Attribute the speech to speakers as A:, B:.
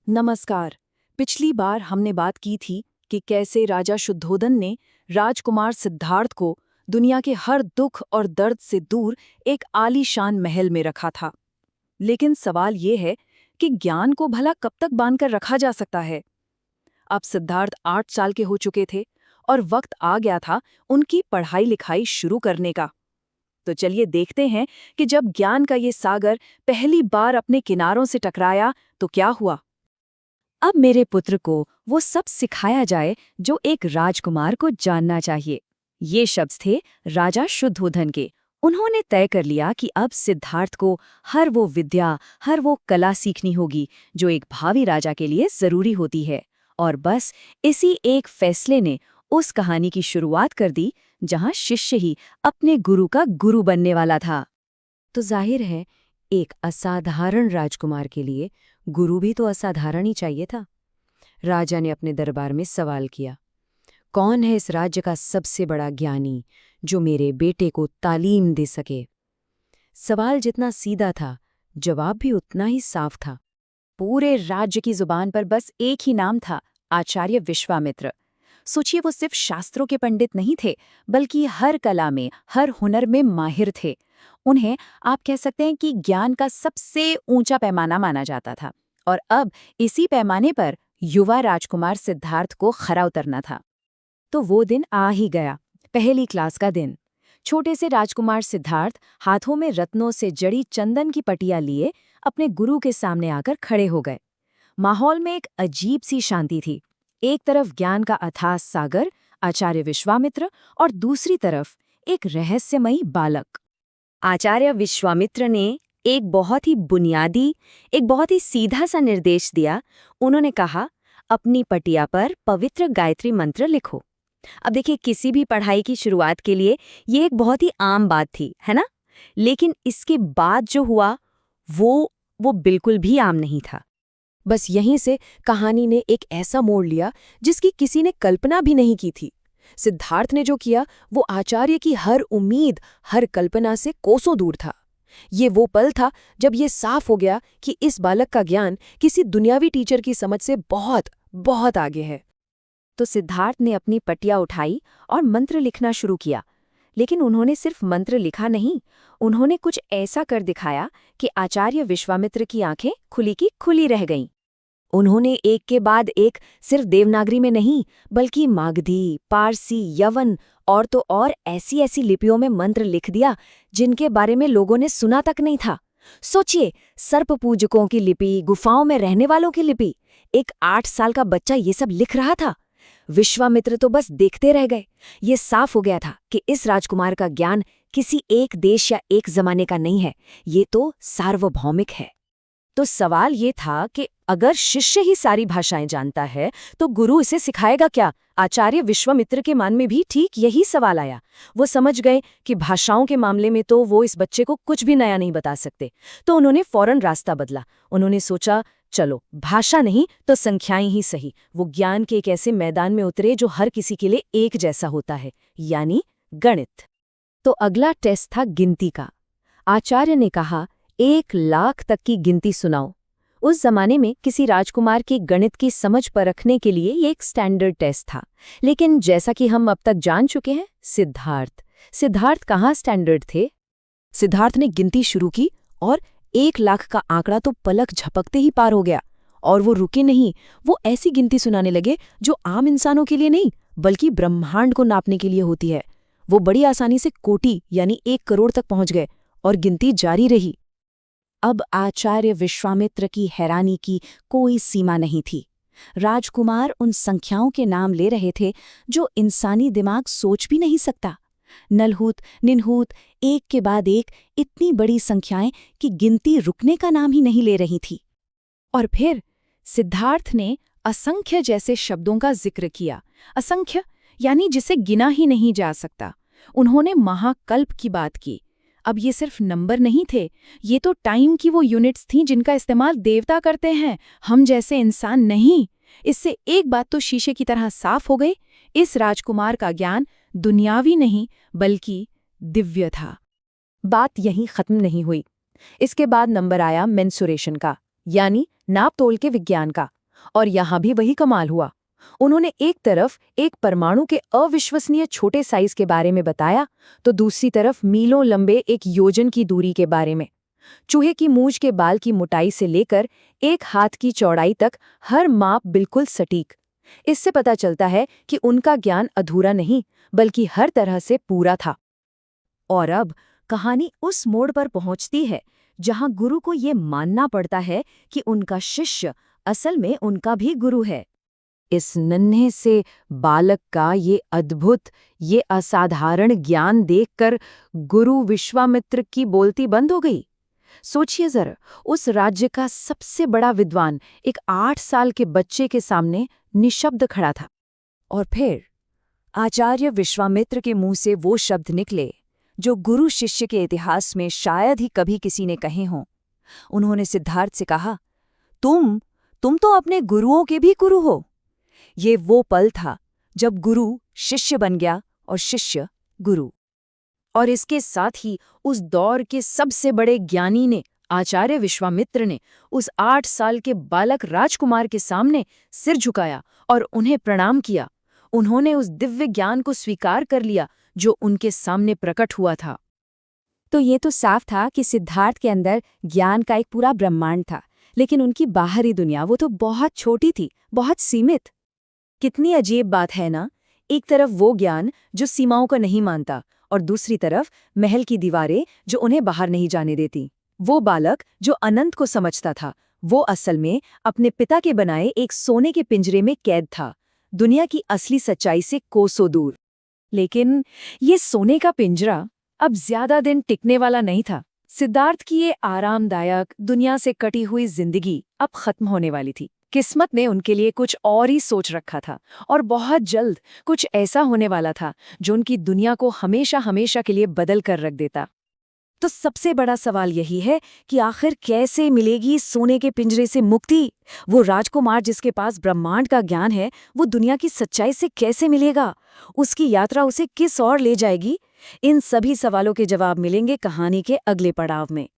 A: नमस्कार। पिछली बार हमने बात की थी कि कैसे राजा शुद्धोधन ने राजकुमार सिद्धार्थ को दुनिया के हर दुख और दर्द से दूर एक आलीशान महल में रखा था। लेकिन सवाल ये है कि ज्ञान को भला कब तक बांधकर रखा जा सकता है। अब सिद्धार्थ 8 साल के हो चुके थे और वक्त आ गया था उनकी पढ़ाई लिखाई शुरू करने का। तो चलिए देखते हैं कि जब ज्ञान का ये सागर पहली बार अपने किनारों से टकराया तो क्या हुआ।
B: अब मेरे पुत्र को वो सब सिखाया जाए जो एक राजकुमार को जानना चाहिए। ये शब्द थे राजा शुद्धोधन के। उन्होंने तय कर लिया कि अब सिद्धार्थ को हर वो विद्या, हर वो कला सीखनी होगी जो एक भावी राजा के लिए जरूरी होती है। और बस इसी एक फैसले ने उस कहानी की शुरुआत कर दी जहां शिष्य ही अपने गुरु का गुरु बनने वाला था। तो जाहिर है, एक असाधारण राजकुमार के लिए गुरु भी तो असाधारण ही चाहिए था। राजा ने अपने दरबार में सवाल किया, कौन है इस राज्य का सबसे बड़ा ज्ञानी जो मेरे बेटे को तालीम दे सके? सवाल जितना सीधा था, जवाब भी उतना ही साफ था। पूरे राज्य की जुबान पर बस एक ही नाम था, आचार्य विश्वामित्र। सोचिए, वो सिर्फ शास्त्रों के पंडित नहीं थे, बल्कि हर कला में, हर हुनर में माहिर थे। उन्हें आप कह सकते हैं कि ज्ञान का सबसे ऊंचा पैमाना माना जाता था। और अब इसी पैमाने पर युवा राजकुमार सिद्धार्थ को खरा उतरना था। तो वो दिन आ ही गया, पहली क्लास का दिन। छोटे से राजकुमार सिद्धार्थ हाथों में रत्नों से जड़ी चंदन की पटिया लिए अपने गुरु के सामने आकर खड़े हो गए। माहौल में एक अजीब सी शांति थी। एक तरफ ज्ञान का अथाह सागर, आचार्य विश्वामित्र, और दूसरी तरफ एक रहस्यमयी बालक। आचार्य विश्वामित्र ने एक बहुत ही बुनियादी, एक बहुत ही सीधा सा निर्देश दिया। उन्होंने कहा, अपनी पटिया पर पवित्र गायत्री मंत्र लिखो। अब देखिए, किसी भी पढ़ाई की शुरुआत के लिए ये एक बहुत ही आम बात थी, है ना? लेकिन इसके बाद जो हुआ वो बिल्कुल भी आम नहीं था।
C: बस यहीं से कहानी ने एक ऐसा मोड़ लिया जिसकी किसी ने कल्पना भी नहीं की थी। सिद्धार्थ ने जो किया वो आचार्य की हर उम्मीद, हर कल्पना से कोसों दूर था। ये वो पल था जब ये साफ हो गया कि इस बालक का ज्ञान किसी दुनियावी टीचर की समझ से बहुत बहुत आगे है।
B: तो सिद्धार्थ ने अपनी पटिया उठाई और मंत्र लिखना शुरू किया। लेकिन उन्होंने सिर्फ मंत्र लिखा नहीं, उन्होंने कुछ ऐसा कर दिखाया कि आचार्य विश्वामित्र की आंखें खुली की खुली रह गईं। उन्होंने एक के बाद एक सिर्फ देवनागरी में नहीं, बल्कि मागधी, पारसी, यवन और तो और ऐसी ऐसी लिपियों में मंत्र लिख दिया जिनके बारे में लोगों ने सुना तक नहीं था। सोचिए, सर्प पूजकों की लिपि, गुफाओं में रहने वालों की लिपि। एक 8 साल का बच्चा ये सब लिख रहा था। विश्वामित्र तो बस देखते रह गए। ये साफ हो गया था कि इस राजकुमार का ज्ञान किसी एक देश या एक जमाने का नहीं है, ये तो सार्वभौमिक है। तो सवाल ये था कि अगर शिष्य ही सारी भाषाएं जानता है तो गुरु इसे सिखाएगा क्या? आचार्य विश्वामित्र के मन में भी ठीक यही सवाल आया। वो समझ गए कि भाषाओं के मामले में तो वो इस बच्चे को कुछ भी नया नहीं बता सकते। तो उन्होंने फौरन रास्ता बदला। उन्होंने सोचा, चलो भाषा नहीं तो संख्याएं ही सही। वो ज्ञान के एक ऐसे मैदान में उतरे जो हर किसी के लिए एक जैसा होता है, यानी गणित। तो अगला टेस्ट था गिनती का। आचार्य ने कहा, 1 लाख तक की गिनती सुनाओ। उस जमाने में किसी राजकुमार की गणित की समझ परखने के लिए ये एक स्टैंडर्ड टेस्ट था। लेकिन जैसा कि हम अब तक जान चुके हैं, सिद्धार्थ कहाँ स्टैंडर्ड थे?
C: सिद्धार्थ ने गिनती शुरू की और 1 लाख का आंकड़ा तो पलक झपकते ही पार हो गया। और वो रुके नहीं, वो ऐसी गिनती सुनाने लगे जो आम इंसानों के लिए नहीं, बल्कि ब्रह्मांड को नापने के लिए होती है। वो बड़ी आसानी से कोटि यानी 1 करोड़ तक पहुंच गए और गिनती जारी रही।
B: अब आचार्य विश्वामित्र की हैरानी की कोई सीमा नहीं थी। राजकुमार उन संख्याओं के नाम ले रहे थे जो इंसानी दिमाग सोच भी नहीं सकता। नलहूत, निन्हूत, एक के बाद एक, इतनी बड़ी संख्याएं कि गिनती रुकने का नाम ही नहीं ले रही थी।
A: और फिर सिद्धार्थ ने असंख्य जैसे शब्दों का जिक्र किया। असंख्य यानी जिसे गिना ही नहीं जा सकता। उन्होंने महाकल्प की बात की। अब ये सिर्फ नंबर नहीं थे, ये तो टाइम की वो यूनिट्स थीं जिनका इस्तेमाल देवता करते हैं, हम जैसे इंसान नहीं। इससे एक बात तो शीशे की तरह साफ हो गई, इस राजकुमार का ज्ञान दुनियावी नहीं बल्कि दिव्य था।
B: बात यहीं खत्म नहीं हुई। इसके बाद नंबर आया मेंसुरेशन का।
A: यानी नाप-तोल के विज्ञान का। और यहाँ भी वही कमाल हुआ। उन्होंने एक तरफ एक परमाणु के अविश्वसनीय छोटे साइज के बारे में बताया, तो दूसरी तरफ मीलों लंबे एक योजन की दूरी के बारे में। चूहे की मूंछ के बाल की मोटाई से लेकर एक हाथ की चौड़ाई तक हर माप बिल्कुल सटीक। इससे पता चलता है कि उनका ज्ञान अधूरा नहीं, बल्कि हर तरह से पूरा था।
B: और अब कहानी उस मोड़ पर पहुंचती है जहां गुरु को ये मानना पड़ता है कि उनका शिष्य असल में उनका भी गुरु है।
A: इस नन्हे से बालक का ये अद्भुत, ये असाधारण ज्ञान देखकर गुरु विश्वामित्र की बोलती बंद हो गई। सोचिए जरा, उस राज्य का सबसे बड़ा विद्वान एक 8 साल के बच्चे के सामने निशब्द खड़ा था।
B: और फिर आचार्य विश्वामित्र के मुंह से वो शब्द निकले जो गुरु शिष्य के इतिहास में शायद ही कभी किसी ने कहे हों। उन्होंने सिद्धार्थ से कहा, तुम तो अपने गुरुओं के भी गुरु हो। ये वो पल था जब गुरु शिष्य बन गया और शिष्य गुरु।
A: और इसके साथ ही उस दौर के सबसे बड़े ज्ञानी ने, आचार्य विश्वामित्र ने, उस 8 साल के बालक राजकुमार के सामने सिर झुकाया और उन्हें प्रणाम किया। उन्होंने उस दिव्य ज्ञान को स्वीकार कर लिया जो उनके सामने प्रकट हुआ था।
B: तो ये तो साफ था कि सिद्धार्थ के अंदर ज्ञान का एक पूरा ब्रह्मांड था, लेकिन उनकी बाहरी दुनिया वो तो बहुत छोटी थी, बहुत सीमित।
A: कितनी अजीब बात है ना, एक तरफ वो ज्ञान जो सीमाओं को नहीं मानता, और दूसरी तरफ महल की दीवारें जो उन्हें बाहर नहीं जाने देती। वो बालक जो अनंत को समझता था, वो असल में अपने पिता के बनाए एक सोने के पिंजरे में कैद था, दुनिया की असली सच्चाई से कोसों दूर। लेकिन ये सोने का पिंजरा अब ज्यादा दिन टिकने वाला नहीं था। सिद्धार्थ की ये आरामदायक, दुनिया से कटी हुई जिंदगी अब खत्म होने वाली थी। किस्मत ने उनके लिए कुछ और ही सोच रखा था, और बहुत जल्द कुछ ऐसा होने वाला था जो उनकी दुनिया को हमेशा हमेशा के लिए बदल कर रख देता। तो सबसे बड़ा सवाल यही है कि आखिर कैसे मिलेगी सोने के पिंजरे से मुक्ति? वो राजकुमार जिसके पास ब्रह्मांड का ज्ञान है, वो दुनिया की सच्चाई से कैसे मिलेगा? उसकी यात्रा उसे किस ओर ले जाएगी? इन सभी सवालों के जवाब मिलेंगे कहानी के अगले पड़ाव में।